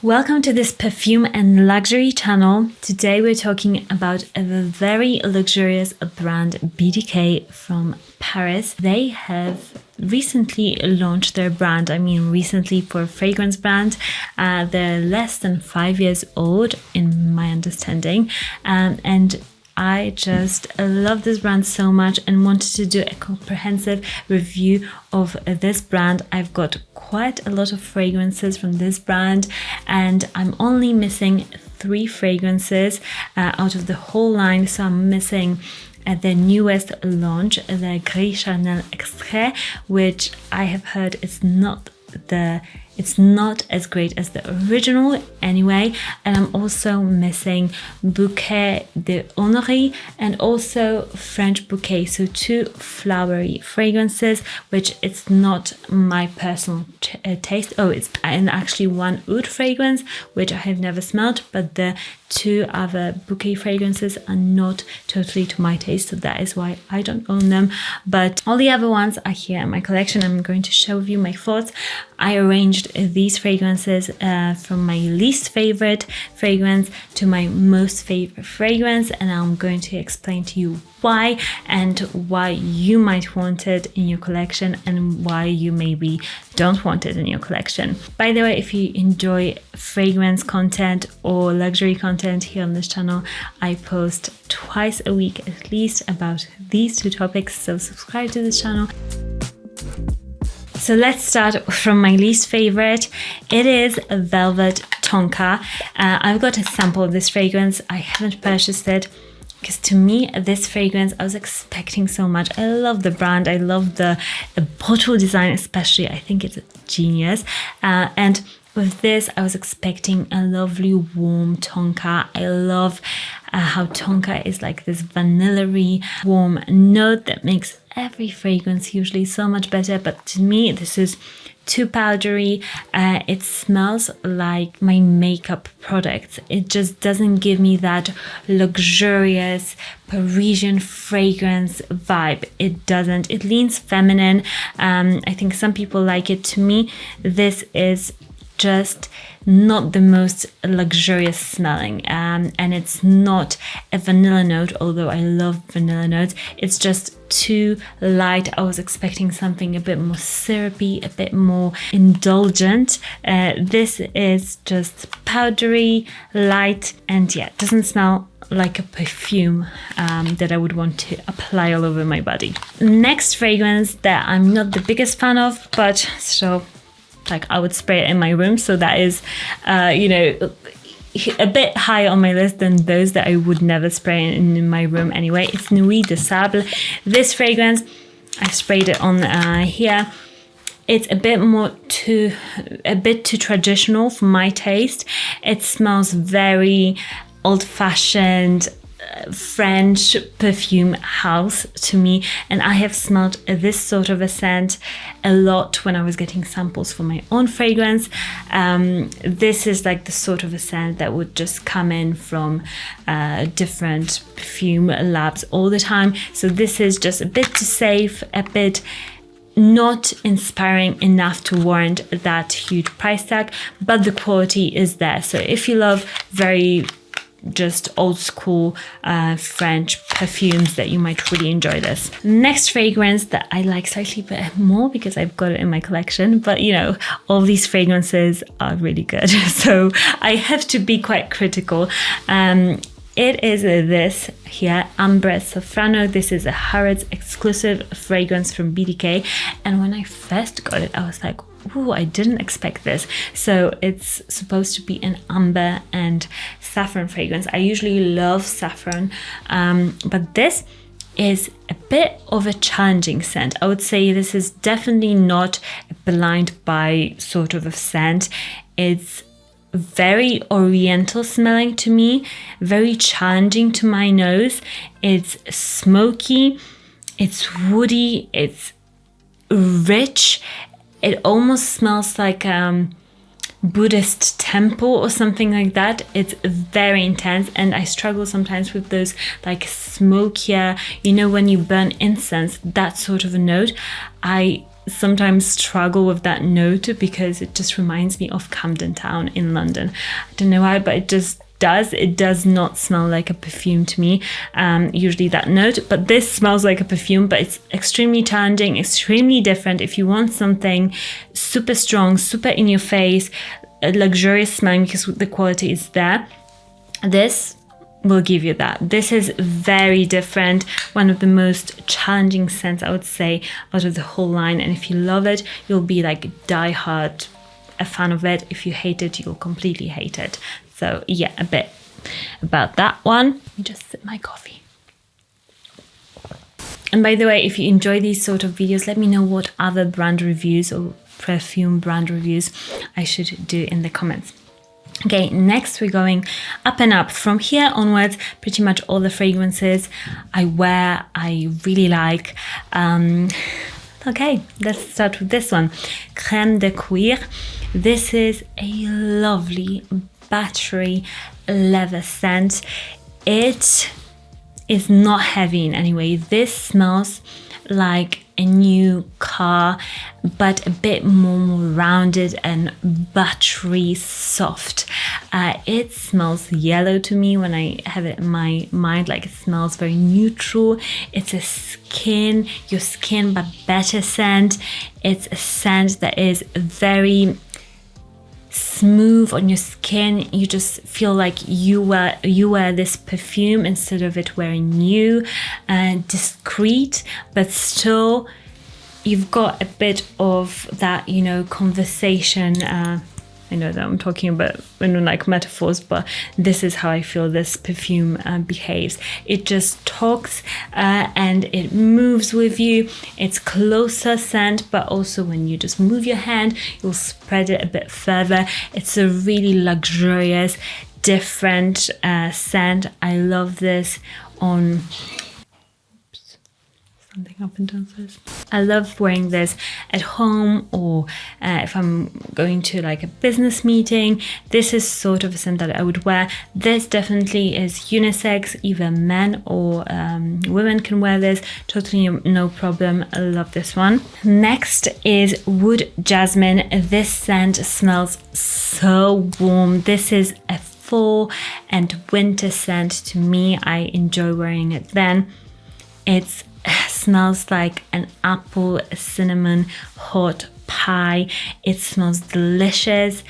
Welcome to this perfume and luxury channel. Today we're talking about a very luxurious brand, BDK from Paris. They have recently launched their brand. I mean recently for a fragrance brand. They're less than 5 years old in my understanding. And I just love this brand so much and wanted to do a comprehensive review of this brand. I've got quite a lot of fragrances from this brand and I'm only missing 3 fragrances out of the whole line. So I'm missing the newest launch, the Gris Charnel Extrait, which I have heard is not as great as the original anyway. And I'm also missing Bouquet de Honoré and also French Bouquet, so 2 flowery fragrances, which it's not my personal taste. Oh, it's actually 1 oud fragrance, which I have never smelled, but the 2 other bouquet fragrances are not totally to my taste, so that is why I don't own them. But all the other ones are here in my collection. I'm going to show you my thoughts. I arranged these fragrances from my least favorite fragrance to my most favorite fragrance, and I'm going to explain to you why and why you might want it in your collection and why you maybe don't want it in your collection. By the way, if you enjoy fragrance content or luxury content here on this channel, I post twice a week at least about these 2 topics, so subscribe to this channel. So let's start from my least favorite. It is Velvet Tonka. I've got a sample of this fragrance. I haven't purchased it because to me, this fragrance, I was expecting so much. I love the brand. I love the bottle design especially. I think it's genius. And with this, I was expecting a lovely warm Tonka. I love how Tonka is like this vanilla-y warm note that makes every fragrance usually so much better. But to me, this is too powdery. It smells like my makeup products. It just doesn't give me that luxurious Parisian fragrance vibe. It doesn't. It leans feminine. I think some people like it. To me, this is just not the most luxurious smelling, and it's not a vanilla note, although I love vanilla notes. It's just too light. I was expecting something a bit more syrupy, a bit more indulgent. This is just powdery, light, and yeah, doesn't smell like a perfume that I would want to apply all over my body. Next fragrance that I'm not the biggest fan of, but still, like, I would spray it in my room, so that is, a bit high on my list than those that I would never spray in my room anyway. It's Nuit De Sable. This fragrance, I've sprayed it on here. It's a bit too traditional for my taste. It smells very old-fashioned French perfume house to me, and I have smelled this sort of a scent a lot when I was getting samples for my own fragrance. This is like the sort of a scent that would just come in from different perfume labs all the time. So this is just a bit too safe, a bit not inspiring enough to warrant that huge price tag, but the quality is there. So if you love very just old school French perfumes, that you might really enjoy this. Next fragrance that I like slightly bit more because I've got it in my collection, but all these fragrances are really good, so I have to be quite critical. It is this here, Ambre Safrano. This is a Harrods exclusive fragrance from BDK, and when I first got it, I was like, ooh, I didn't expect this. So it's supposed to be an amber and saffron fragrance. I usually love saffron, but this is a bit of a challenging scent. I would say this is definitely not a blind buy sort of a scent. It's very oriental smelling to me, very challenging to my nose. It's smoky, it's woody, it's rich. It almost smells like Buddhist temple or something like that. It's very intense, and I struggle sometimes with those like smokier, when you burn incense, that sort of a note. I sometimes struggle with that note because it just reminds me of Camden Town in London. I don't know why, but it just does. It does not smell like a perfume to me, usually that note, but this smells like a perfume, but it's extremely challenging, extremely different. If you want something super strong, super in your face, a luxurious smelling because the quality is there, this will give you that. This is very different, one of the most challenging scents, I would say, out of the whole line. And if you love it, you'll be like die-hard a fan of it. If you hate it, you'll completely hate it. So yeah, a bit about that one. Let me just sip my coffee. And by the way, if you enjoy these sort of videos, let me know what other brand reviews or perfume brand reviews I should do in the comments. Okay, next we're going up and up. From here onwards, pretty much all the fragrances I wear, I really like. Okay, let's start with this one. Creme de Cuir. This is a lovely battery leather scent. It is not heavy in any way. This smells like a new car, but a bit more rounded and buttery soft. It smells yellow to me when I have it in my mind, like it smells very neutral. It's a your skin but better scent. It's a scent that is very smooth on your skin. You just feel like you wear this perfume instead of it wearing you. Discreet, but still you've got a bit of that, you know, conversation. I know that I'm talking about like metaphors, but this is how I feel this perfume behaves. It just talks and it moves with you. It's closer scent, but also when you just move your hand, you'll spread it a bit further. It's a really luxurious, different scent. I love this on... something up and downstairs. I love wearing this at home, or if I'm going to like a business meeting. This is sort of a scent that I would wear. This definitely is unisex, either men or women can wear this, totally no problem. I love this one. Next is Wood Jasmine. This scent smells so warm. This is a fall and winter scent to me. I enjoy wearing it then. It smells like an apple, a cinnamon, hot pie. It smells delicious,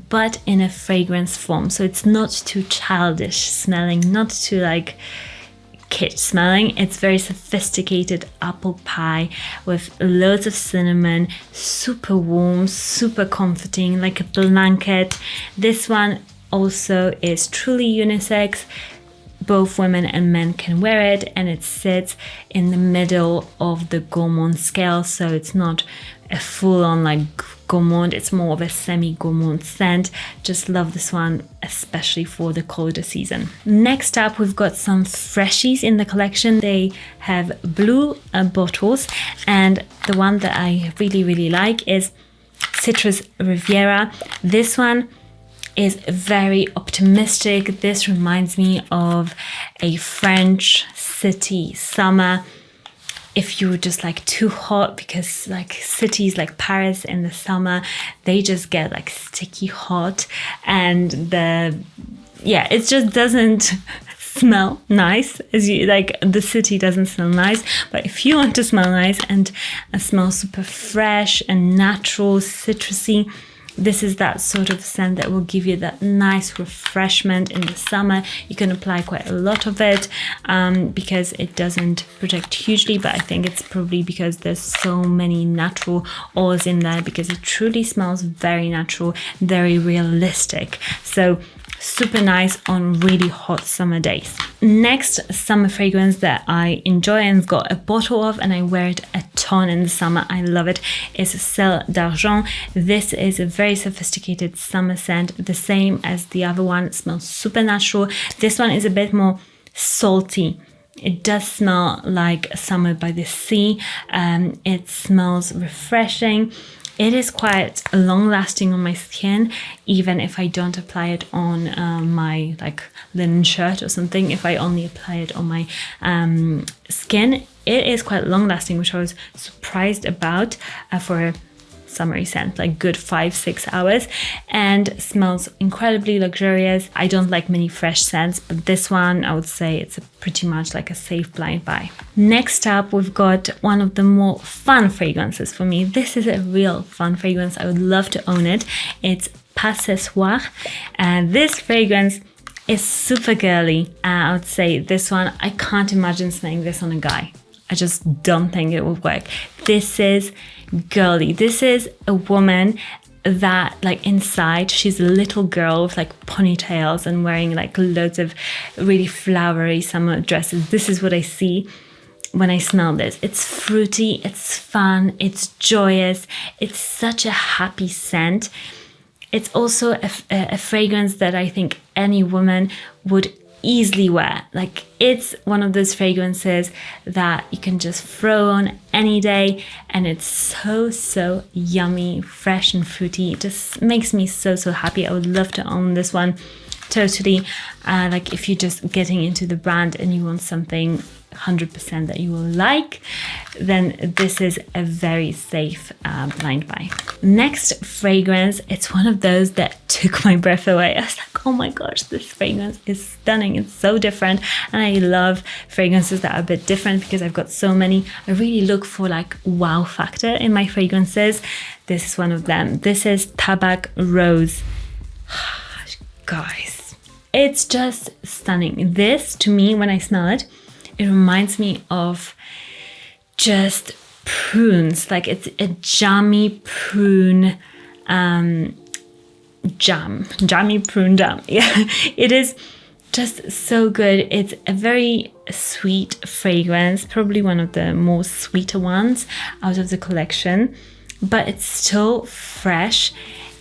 but in a fragrance form. So it's not too childish smelling, not too like kitsch smelling. It's very sophisticated apple pie with loads of cinnamon, super warm, super comforting, like a blanket. This one also is truly unisex. Both women and men can wear it, and it sits in the middle of the gourmand scale, so it's not a full-on like gourmand, it's more of a semi-gourmand scent. Just love this one, especially for the colder season. Next up, we've got some freshies in the collection. They have blue bottles, and the one that I really like is Citrus Riviera. This one is very optimistic. This reminds me of a French city summer. If you're just like too hot, because like cities like Paris in the summer, they just get like sticky hot, and it just doesn't smell nice. As you like, the city doesn't smell nice, but if you want to smell nice and smell super fresh and natural, citrusy, this is that sort of scent that will give you that nice refreshment in the summer. You can apply quite a lot of it because it doesn't project hugely, but I think it's probably because there's so many natural oils in there, because it truly smells very natural, very realistic. So super nice on really hot summer days. Next summer fragrance that I enjoy and I've got a bottle of, and I wear it a ton in the summer, I love it, is Sel D'argent. This is a very sophisticated summer scent, the same as the other one. It smells super natural. This one is a bit more salty. It does smell like summer by the sea. It smells refreshing. It is quite long lasting on my skin, even if I don't apply it on my like linen shirt or something. If I only apply it on my skin, it is quite long lasting, which I was surprised about for a summery scent, like good 5-6 hours, and smells incredibly luxurious. I don't like many fresh scents, but this one I would say it's pretty much like a safe blind buy. Next up, we've got one of the more fun fragrances for me. This is a real fun fragrance. I would love to own it. It's Ce Soir, and this fragrance is super girly. I would say this one, I can't imagine smelling this on a guy. I just don't think it would work. This is girly. This is a woman that like inside she's a little girl with like ponytails and wearing like loads of really flowery summer dresses. This is what I see when I smell this. It's fruity, it's fun, it's joyous, it's such a happy scent. It's also a fragrance that I think any woman would easily wear. Like, it's one of those fragrances that you can just throw on any day, and it's so yummy, fresh and fruity. It just makes me so happy. I would love to own this one. Totally. Like, if you're just getting into the brand and you want something 100% that you will like, then this is a very safe blind buy. Next fragrance, it's one of those that took my breath away. I was like, oh my gosh, this fragrance is stunning. It's so different, and I love fragrances that are a bit different because I've got so many. I really look for like wow factor in my fragrances. This is one of them. This is Tabac Rose. Guys, it's just stunning. This, to me, when I smell it, it reminds me of just prunes. Like, it's a jammy prune jammy prune jam. Yeah, it is just so good. It's a very sweet fragrance, probably one of the more sweeter ones out of the collection, but it's still fresh.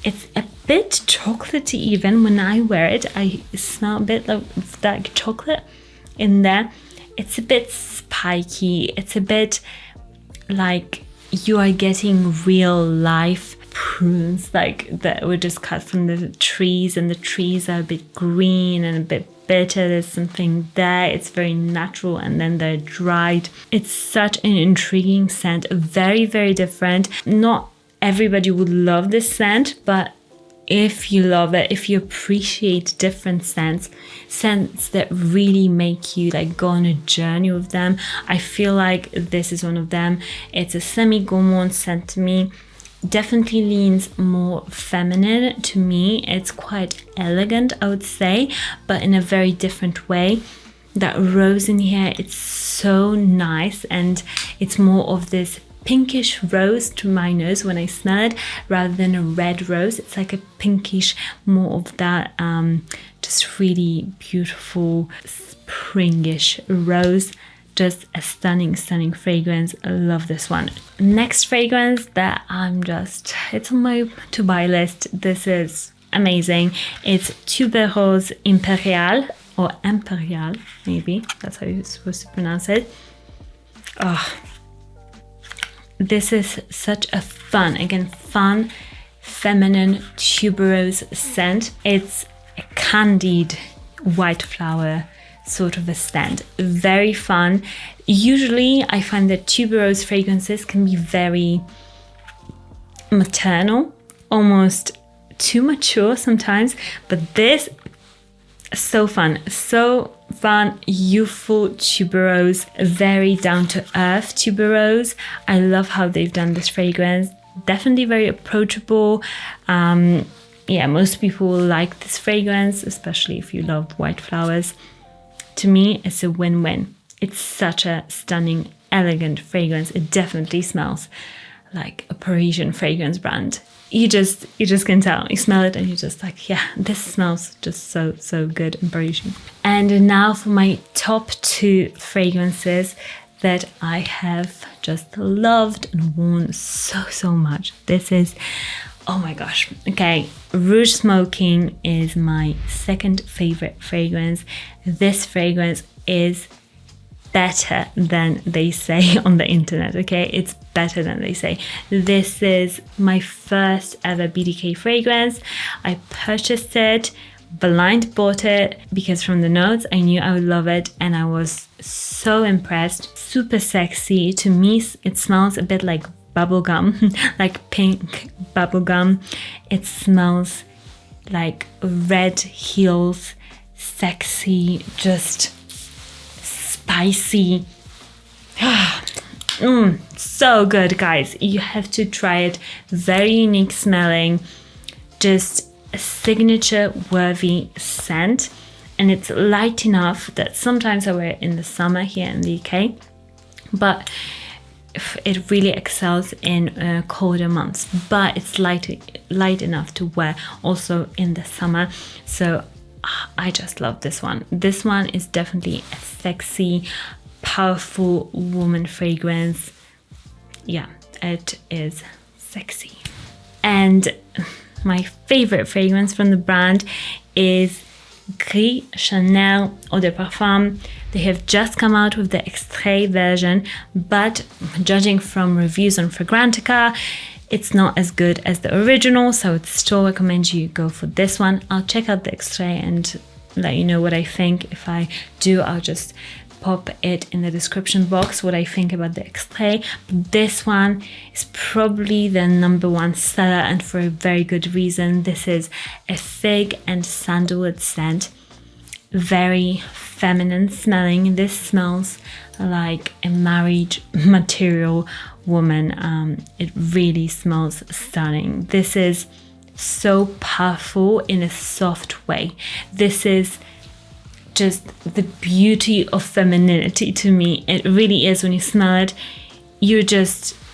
It's a bit chocolatey even. When I wear it, I smell a bit of that chocolate in there. It's a bit spiky. It's a bit like you are getting real life prunes, like that were just cut from the trees, and the trees are a bit green and a bit bitter. There's something there. It's very natural, and then they're dried. It's such an intriguing scent, very different. Not everybody would love this scent, but if you love it, if you appreciate different scents that really make you like go on a journey with them, I feel like this is one of them. It's a semi-gourmand scent to me. Definitely leans more feminine to me. It's quite elegant, I would say, but in a very different way. That rose in here, it's so nice, and it's more of this pinkish rose to my nose when I smell it, rather than a red rose. It's like a pinkish, more of that just really beautiful springish rose. Just a stunning fragrance. I love this one. Next fragrance that it's on my to buy list. This is amazing. It's Tuberose Imperiale, or Imperial, maybe that's how you're supposed to pronounce it. Oh, this is such a fun, feminine tuberose scent. It's a candied white flower sort of a scent. Very fun. Usually I find that tuberose fragrances can be very maternal, almost too mature sometimes, but this is so fun, youthful tuberose, very down to earth tuberose. I love how they've done this fragrance. Definitely very approachable. Yeah, most people will like this fragrance, especially if you love white flowers. To me, it's a win-win. It's such a stunning, elegant fragrance. It definitely smells like a Parisian fragrance brand. You just can tell. You smell it and you're just like, yeah, this smells just so good and Parisian. And now for my top 2 fragrances that I have just loved and worn so much. This is, oh my gosh. Okay, Rouge Smoking is my second favorite fragrance. This fragrance is better than they say on the internet, okay? It's better than they say. This is my first ever BDK fragrance. I purchased it, blind bought it, because from the notes I knew I would love it, and I was so impressed. Super sexy. To me, it smells a bit like bubblegum, like pink bubblegum. It smells like red heels, sexy, just spicy. So good, guys. You have to try it. Very unique smelling, just a signature worthy scent, and it's light enough that sometimes I wear it in the summer here in the UK, but it really excels in colder months. But it's light enough to wear also in the summer. So I just love this one. This one is definitely a sexy, powerful woman fragrance. Yeah, it is sexy. And my favorite fragrance from the brand is Gris Charnel Eau de Parfum. They have just come out with the Extrait version, but judging from reviews on Fragrantica, it's not as good as the original, so I would still recommend you go for this one. I'll check out the Extrait and let you know what I think. If I do, I'll just pop it in the description box what I think about the Extrait. But this one is probably the #1 seller, and for a very good reason. This is a fig and sandalwood scent, very feminine smelling. This smells like a married material woman. It really smells stunning. This is so powerful in a soft way. This is just the beauty of femininity to me. It really is. When you smell it,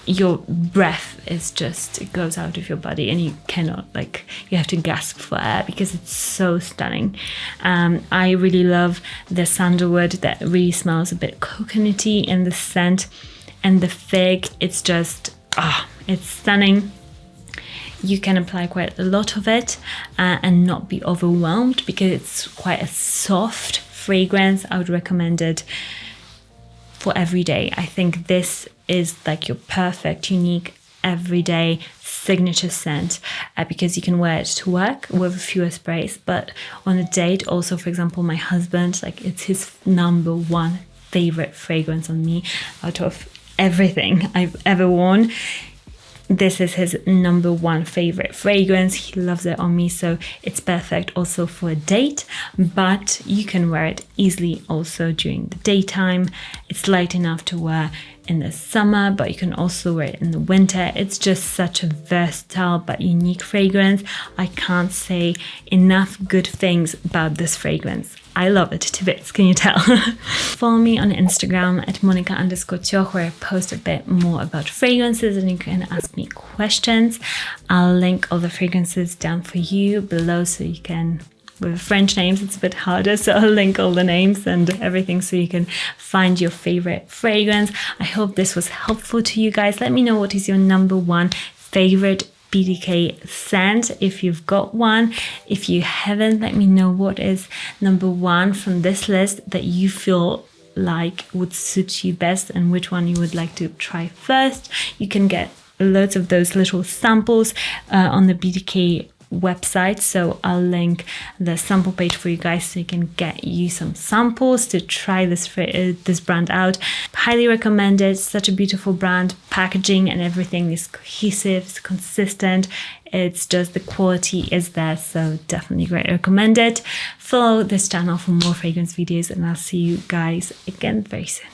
your breath is just, it goes out of your body, and you cannot, like, you have to gasp for air because it's so stunning. I really love the sandalwood that really smells a bit coconutty in the scent, and the fig, it's just, it's stunning. You can apply quite a lot of it and not be overwhelmed because it's quite a soft fragrance. I would recommend it for every day. I think this is like your perfect, unique, everyday signature scent because you can wear it to work with fewer sprays, but on a date also. For example, my husband, like, it's his #1 favorite fragrance on me out of everything I've ever worn. This is his #1 favorite fragrance. He loves it on me, so it's perfect also for a date, but you can wear it easily also during the daytime. It's light enough to wear in the summer, but you can also wear it in the winter. It's just such a versatile but unique fragrance. I can't say enough good things about this fragrance. I love it to bits, can you tell? Follow me on Instagram at Monica_Tjoch, where I post a bit more about fragrances and you can ask me questions. I'll link all the fragrances down for you below, so you can, with French names it's a bit harder, so I'll link all the names and everything so you can find your favorite fragrance. I hope this was helpful to you guys. Let me know what is your #1 favorite BDK scent if you've got one. If you haven't, let me know what is #1 from this list that you feel like would suit you best and which one you would like to try first. You can get loads of those little samples on the BDK website, so I'll link the sample page for you guys so you can get you some samples to try this brand out. Highly recommend it. Such a beautiful brand. Packaging and everything is cohesive, it's consistent. It's just the quality is there, so definitely great. Recommend it. Follow this channel for more fragrance videos, and I'll see you guys again very soon.